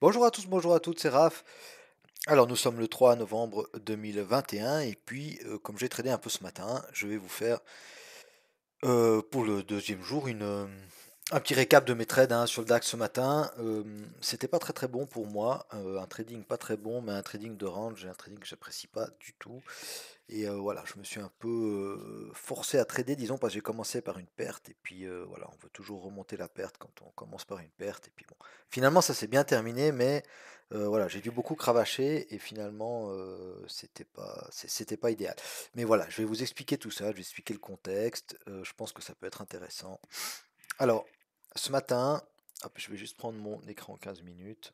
Bonjour à tous, bonjour à toutes, c'est Raph. Alors nous sommes le 3 novembre 2021 et puis comme j'ai tradé un peu ce matin, je vais vous faire pour le deuxième jour un petit récap de mes trades hein, sur le DAX ce matin. C'était pas très très bon pour moi, un trading pas très bon, mais un trading de range, un trading que j'apprécie pas du tout. Et voilà, je me suis un peu forcé à trader, disons, parce que j'ai commencé par une perte, et puis voilà, on veut toujours remonter la perte quand on commence par une perte, et puis bon, finalement ça s'est bien terminé, mais voilà, j'ai dû beaucoup cravacher, et finalement c'était pas idéal. Mais voilà, je vais vous expliquer tout ça, je vais expliquer le contexte, je pense que ça peut être intéressant. Alors, ce matin, hop, je vais juste prendre mon écran 15 minutes.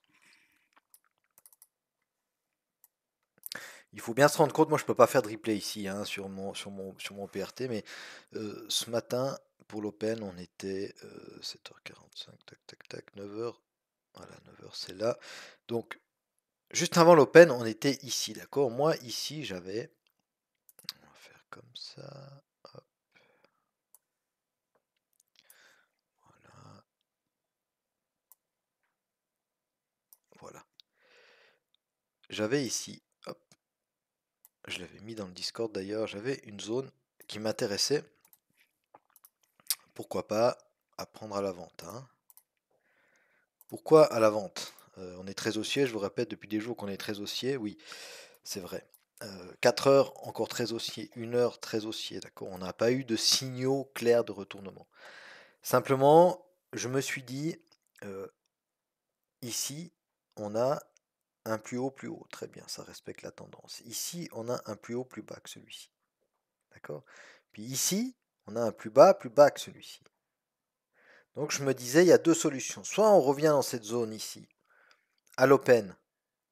Il faut bien se rendre compte, moi je peux pas faire de replay ici hein, sur mon PRT, mais ce matin pour l'Open on était 7h45, tac tac tac, 9h, voilà 9h c'est là. Donc juste avant l'Open on était ici, d'accord? Moi ici j'avais, on va faire comme ça, hop, voilà, voilà. J'avais ici, hop, je l'avais mis dans le Discord d'ailleurs, j'avais une zone qui m'intéressait, pourquoi pas à prendre à la vente, hein. Pourquoi à la vente? On est très haussier, je vous répète depuis des jours qu'on est très haussier, oui, c'est vrai. 4 heures encore très haussier, 1 heure très haussier, d'accord? On n'a pas eu de signaux clairs de retournement. Simplement, je me suis dit, euh, ici, on a un plus haut, très bien, ça respecte la tendance. Ici, on a un plus haut, plus bas que celui-ci, d'accord? Puis ici, on a un plus bas que celui-ci. Donc je me disais, il y a deux solutions. Soit on revient dans cette zone ici, à l'open,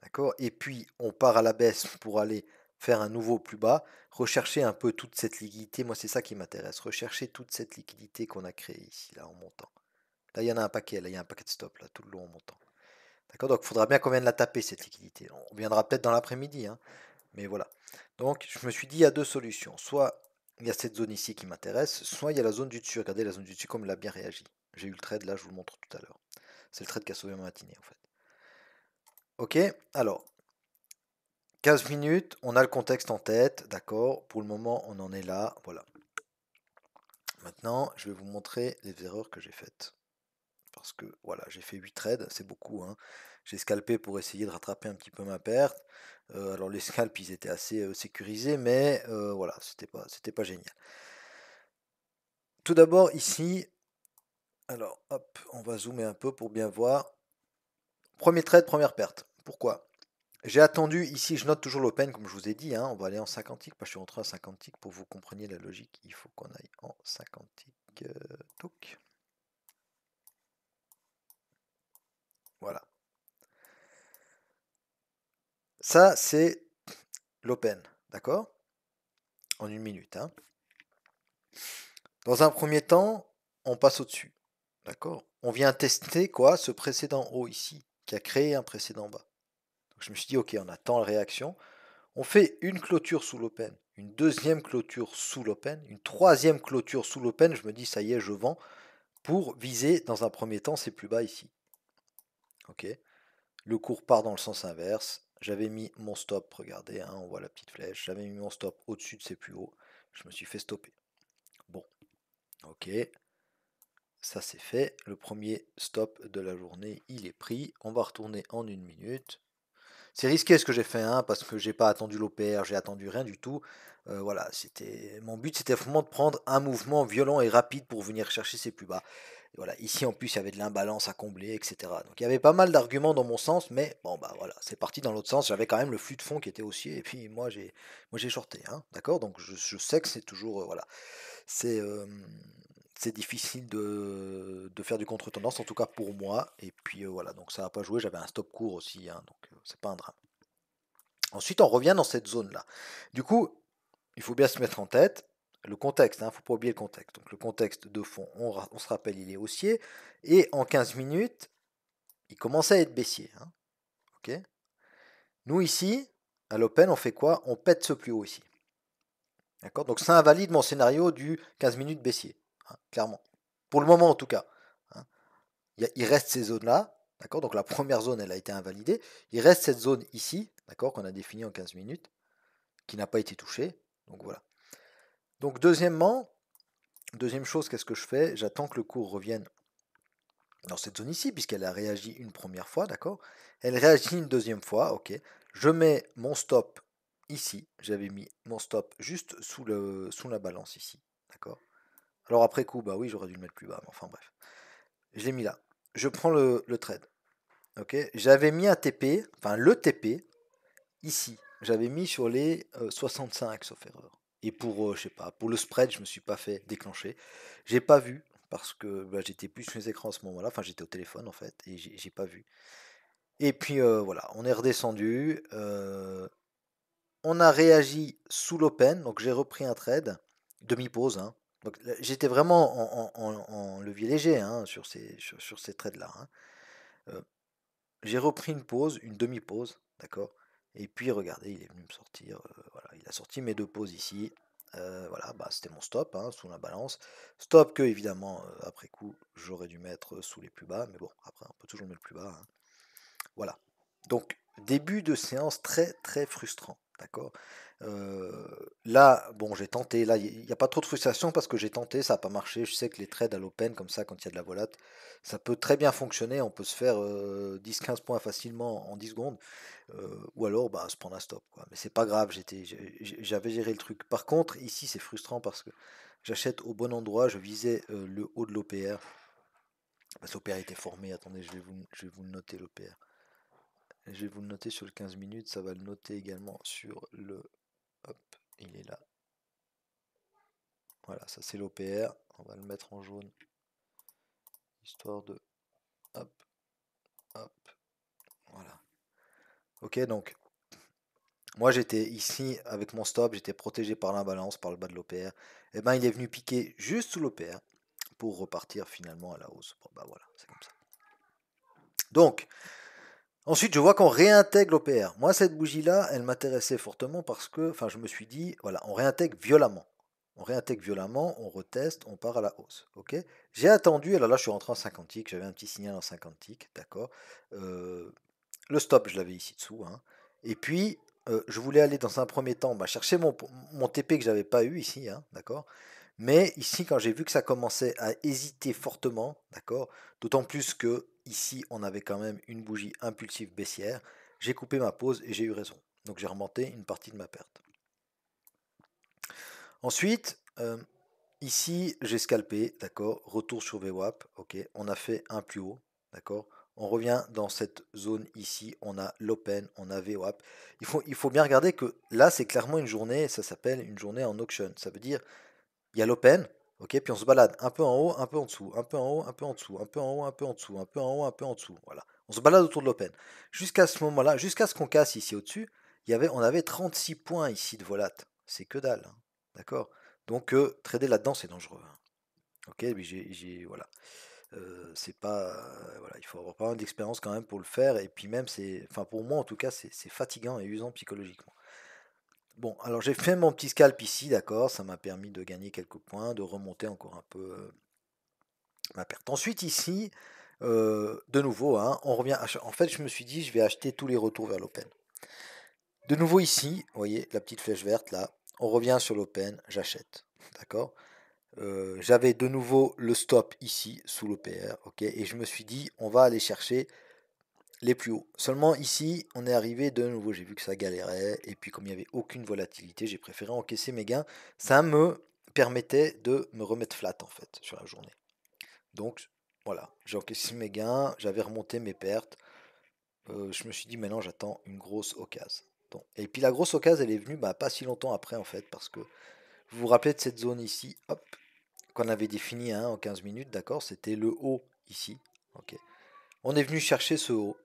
d'accord? Et puis on part à la baisse pour aller faire un nouveau plus bas, rechercher un peu toute cette liquidité. Moi, c'est ça qui m'intéresse. Rechercher toute cette liquidité qu'on a créée ici, là, en montant. Là, il y en a un paquet, là, il y a un paquet de stop, là, tout le long en montant. D'accord? Donc, il faudra bien qu'on vienne la taper, cette liquidité. On viendra peut-être dans l'après-midi, hein, mais voilà. Donc, je me suis dit, il y a deux solutions. Soit il y a cette zone ici qui m'intéresse, soit il y a la zone du dessus. Regardez la zone du dessus, comme elle a bien réagi. J'ai eu le trade, là, je vous le montre tout à l'heure. C'est le trade qui a sauvé ma matinée, en fait. Ok, alors, 15 minutes, on a le contexte en tête, d'accord. Pour le moment, on en est là, voilà. Maintenant, je vais vous montrer les erreurs que j'ai faites. Parce que, voilà, j'ai fait 8 trades, c'est beaucoup, hein. J'ai scalpé pour essayer de rattraper un petit peu ma perte. Alors, les scalps, ils étaient assez sécurisés, mais voilà, c'était pas génial. Tout d'abord, ici, alors, hop, on va zoomer un peu pour bien voir. Premier trade, première perte. Pourquoi? J'ai attendu, ici je note toujours l'open comme je vous ai dit, hein, on va aller en 50 ticks, je suis rentré en 50 ticks pour que vous compreniez la logique, il faut qu'on aille en 50 ticks, toc. Voilà. Ça c'est l'open, d'accord? En une minute. Hein. Dans un premier temps, on passe au-dessus, d'accord? On vient tester quoi? Ce précédent haut ici, qui a créé un précédent bas. Donc je me suis dit, ok, on attend la réaction. On fait une clôture sous l'open, une deuxième clôture sous l'open, une troisième clôture sous l'open. Je me dis, ça y est, je vends pour viser dans un premier temps ces plus bas ici. Ok. Le cours part dans le sens inverse. J'avais mis mon stop, regardez, hein, on voit la petite flèche. J'avais mis mon stop au-dessus de ces plus hauts. Je me suis fait stopper. Bon, ok. Ça c'est fait. Le premier stop de la journée, il est pris. On va retourner en une minute. C'est risqué ce que j'ai fait, hein, parce que j'ai pas attendu l'OPR, j'ai attendu rien du tout. Voilà, mon but c'était vraiment de prendre un mouvement violent et rapide pour venir chercher ses plus bas. Et voilà, ici en plus il y avait de l'imbalance à combler, etc. Donc il y avait pas mal d'arguments dans mon sens, mais bon bah voilà, c'est parti dans l'autre sens. J'avais quand même le flux de fond qui était haussier, et puis moi j'ai shorté, hein, d'accord. Donc je sais que c'est toujours voilà, c'est c'est difficile de faire du contre-tendance, en tout cas pour moi. Et puis voilà, donc ça n'a pas joué. J'avais un stop court aussi, hein, donc c'est pas un drame. Ensuite, on revient dans cette zone-là. Du coup, il faut bien se mettre en tête le contexte, il ne faut pas oublier le contexte. Donc le contexte de fond, on se rappelle, il est haussier, et en 15 minutes, il commence à être baissier. Hein. Okay. Nous ici, à l'open, on fait quoi? On pète ce plus haut ici. D'accord. Donc ça invalide mon scénario du 15 minutes baissier, hein, clairement. Pour le moment en tout cas. Hein. Il reste ces zones-là. D'accord? Donc la première zone, elle a été invalidée. Il reste cette zone ici, d'accord, qu'on a définie en 15 minutes, qui n'a pas été touchée. Donc voilà. Donc deuxième chose, qu'est-ce que je fais? J'attends que le cours revienne dans cette zone ici, puisqu'elle a réagi une première fois, d'accord? Elle réagit une deuxième fois, ok. Je mets mon stop ici. J'avais mis mon stop juste sous la balance ici, d'accord? Alors après coup, bah oui, j'aurais dû le mettre plus bas, mais enfin bref. Je l'ai mis là. Je prends le trade, ok? J'avais mis un TP, enfin le TP, ici. J'avais mis sur les 65, sauf erreur. Et pour, je sais pas, pour le spread, je me suis pas fait déclencher. J'ai pas vu, parce que bah, j'étais plus sur les écrans à ce moment-là. Enfin, j'étais au téléphone en fait, et j'ai pas vu. Et puis voilà, on est redescendu. On a réagi sous l'open, donc j'ai repris un trade, demi-pause. Hein. Donc j'étais vraiment en levier léger hein, sur ces trades-là. Hein. Euh, j'ai repris une pause, une demi-pause, d'accord. Et puis regardez, il est venu me sortir, voilà, il a sorti mes deux pauses ici. Voilà, bah, c'était mon stop hein, sous la balance. Stop que évidemment, après coup, j'aurais dû mettre sous les plus bas, mais bon, après on peut toujours le mettre plus bas. Hein. Voilà. Donc, début de séance très très frustrant. D'accord. Là, bon, j'ai tenté. Là, il n'y a pas trop de frustration parce que j'ai tenté, ça n'a pas marché. Je sais que les trades à l'open, comme ça, quand il y a de la volate, ça peut très bien fonctionner. On peut se faire 10-15 points facilement en 10 secondes. Ou alors, bah, se prendre un stop. Quoi. Mais c'est pas grave, j'avais géré le truc. Par contre, ici, c'est frustrant parce que j'achète au bon endroit. Je visais le haut de l'OPR. Parce que l'OPR était formé. Attendez, je vais vous le noter, l'OPR. Je vais vous le noter sur le 15 minutes, ça va le noter également sur le... Hop, il est là. Voilà, ça c'est l'OPR. On va le mettre en jaune, histoire de... Hop, hop, voilà. Ok, donc, moi j'étais ici avec mon stop, j'étais protégé par l'imbalance, par le bas de l'OPR. Et ben il est venu piquer juste sous l'OPR pour repartir finalement à la hausse. Bon bah voilà, c'est comme ça. Donc, ensuite, je vois qu'on réintègre l'OPR. Moi, cette bougie-là, elle m'intéressait fortement parce que, enfin, je me suis dit, voilà, on réintègre violemment. On réintègre violemment, on reteste, on part à la hausse. Ok. J'ai attendu, alors là, je suis rentré en 50 ticks, j'avais un petit signal en 50 ticks, d'accord. Le stop, je l'avais ici dessous. Hein. Et puis, je voulais aller dans un premier temps bah, chercher mon TP que j'avais pas eu ici, hein, d'accord. Mais ici, quand j'ai vu que ça commençait à hésiter fortement, d'accord, d'autant plus que ici, on avait quand même une bougie impulsive baissière, j'ai coupé ma pause et j'ai eu raison. Donc j'ai remonté une partie de ma perte. Ensuite, ici, j'ai scalpé, d'accord, retour sur VWAP, ok, on a fait un plus haut, d'accord. On revient dans cette zone ici, on a l'open, on a VWAP. Il faut bien regarder que là, c'est clairement une journée, ça s'appelle une journée en auction. Ça veut dire il y a l'open, ok, puis on se balade un peu en haut, un peu en dessous, un peu en haut, un peu en dessous, un peu en haut, un peu en dessous, un peu en haut, un peu en dessous, voilà. On se balade autour de l'open. Jusqu'à ce moment-là, jusqu'à ce qu'on casse ici au-dessus, on avait 36 points ici de volat. C'est que dalle, hein, d'accord. Donc trader là-dedans c'est dangereux. Hein. Ok, mais voilà. C'est pas, voilà, il faut avoir pas mal d'expérience quand même pour le faire. Et puis même c'est, enfin pour moi en tout cas, c'est fatigant et usant psychologiquement. Bon, alors j'ai fait mon petit scalp ici, d'accord, ça m'a permis de gagner quelques points, de remonter encore un peu ma perte. Ensuite ici, de nouveau, hein, on revient. En fait, je me suis dit, je vais acheter tous les retours vers l'open. De nouveau ici, vous voyez la petite flèche verte là, on revient sur l'open, j'achète, d'accord. J'avais de nouveau le stop ici sous l'OPR, ok, et je me suis dit, on va aller chercher les plus hauts. Seulement ici, on est arrivé de nouveau, j'ai vu que ça galérait, et puis comme il n'y avait aucune volatilité, j'ai préféré encaisser mes gains. Ça me permettait de me remettre flat en fait sur la journée. Donc voilà, j'ai encaissé mes gains, j'avais remonté mes pertes. Je me suis dit maintenant j'attends une grosse occasion. Bon. Et puis la grosse occasion elle est venue bah, pas si longtemps après en fait, parce que vous vous rappelez de cette zone ici, hop, qu'on avait défini hein, en 15 minutes, d'accord, c'était le haut ici. Ok. On est venu chercher ce haut.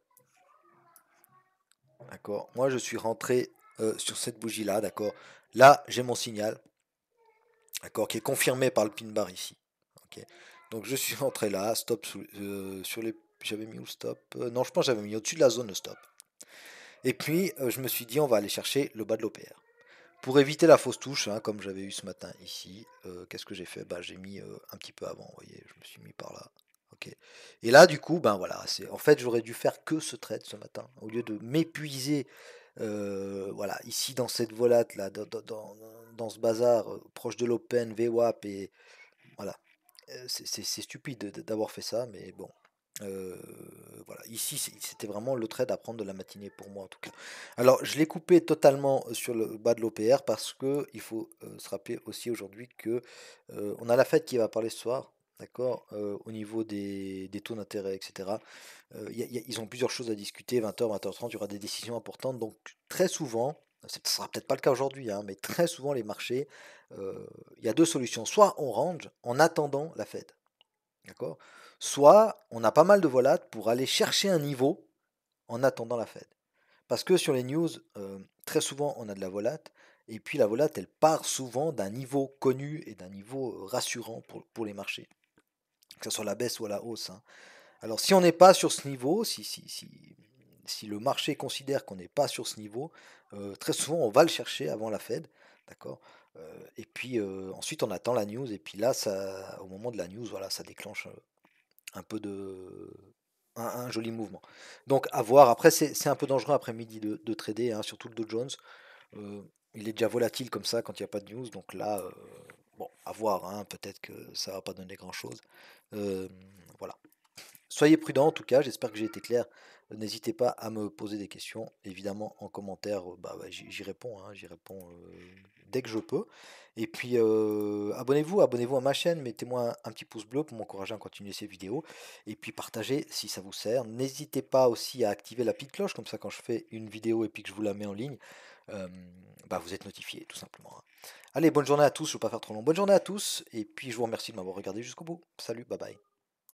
D'accord. Moi, je suis rentré sur cette bougie-là, d'accord. Là, j'ai mon signal, d'accord, qui est confirmé par le pin bar ici. Ok. Donc, je suis rentré là, stop sur les. J'avais mis où le stop non, je pense que j'avais mis au-dessus de la zone le stop. Et puis, je me suis dit, on va aller chercher le bas de l'OPR. Pour éviter la fausse touche, hein, comme j'avais eu ce matin ici, qu'est-ce que j'ai fait bah, j'ai mis un petit peu avant, vous voyez, je me suis mis par là. OK. Et là, du coup, ben voilà, en fait, j'aurais dû faire que ce trade ce matin, au lieu de m'épuiser, voilà, ici dans cette volate là, dans ce bazar proche de l'open, VWAP et voilà. C'est stupide d'avoir fait ça, mais bon. Euh, voilà, ici c'était vraiment le trade à prendre de la matinée pour moi en tout cas. Alors je l'ai coupé totalement sur le bas de l'OPR parce que il faut se rappeler aussi aujourd'hui que on a la Fed qui va parler ce soir, d'accord, au niveau des taux d'intérêt, etc. Ils ont plusieurs choses à discuter, 20h, 20h30, il y aura des décisions importantes, donc très souvent, ce ne sera peut-être pas le cas aujourd'hui, hein, mais très souvent les marchés, il y a deux solutions. Soit on range en attendant la Fed, d'accord? Soit on a pas mal de volatilles pour aller chercher un niveau en attendant la Fed. Parce que sur les news, très souvent on a de la volate, et puis la volate elle part souvent d'un niveau connu et d'un niveau rassurant pour les marchés, que ce soit la baisse ou à la hausse, hein. Alors si on n'est pas sur ce niveau, si le marché considère qu'on n'est pas sur ce niveau, très souvent on va le chercher avant la Fed, d'accord? Et puis ensuite on attend la news, et puis là, ça, au moment de la news, voilà, ça déclenche un peu un joli mouvement. Donc à voir. Après c'est un peu dangereux après-midi de trader, hein, surtout le Dow Jones. Euh, il est déjà volatile comme ça quand il n'y a pas de news. Donc là, bon, à voir, hein, peut-être que ça va pas donner grand-chose. Euh, voilà. Soyez prudents en tout cas, j'espère que j'ai été clair. N'hésitez pas à me poser des questions, évidemment en commentaire, bah, j'y réponds, hein, j'y réponds dès que je peux. Et puis abonnez-vous à ma chaîne, mettez-moi un petit pouce bleu pour m'encourager à continuer ces vidéos. Et puis partagez si ça vous sert. N'hésitez pas aussi à activer la petite cloche, comme ça quand je fais une vidéo et puis que je vous la mets en ligne, euh, bah, vous êtes notifié tout simplement, hein. Allez, bonne journée à tous, je ne veux pas faire trop long. Bonne journée à tous, et puis je vous remercie de m'avoir regardé jusqu'au bout. Salut, bye bye.